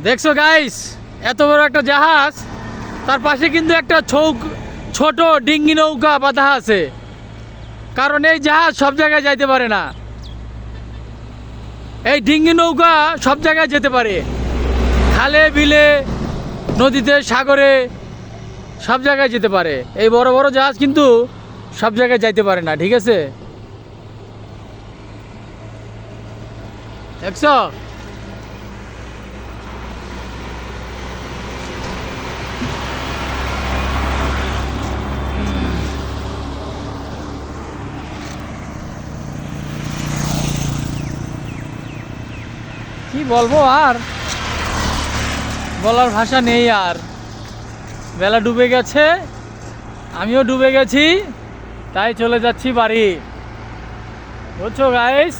দেখছো গাইস, এত বড় একটা জাহাজ, তার পাশে কিন্তু একটা ছোট ডিঙ্গি নৌকা বাঁধা আছে। কারণ এই জাহাজ সব জায়গায় যাইতে পারে না। এই ডিঙ্গি নৌকা সব জায়গায় যেতে পারে, খালে বিলে, নদীতে, সাগরে, সব জায়গায় যেতে পারে। এই বড় বড় জাহাজ কিন্তু সব জায়গায় যাইতে পারে না, ঠিক আছে? দেখছো? কি বলবো, আর বলার ভাষা নেই। আর বেলা ডুবে গেছে, আমিও ডুবে গেছি, তাই চলে যাচ্ছি বাড়ি। বুঝছো গাইস?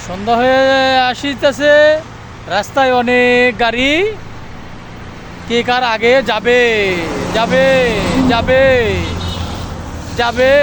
সন্ধ্যা হয়ে আসিতেছে, রাস্তায় অনেক গাড়ি, কে কার আগে যাবে যাবে যাবে যাবে।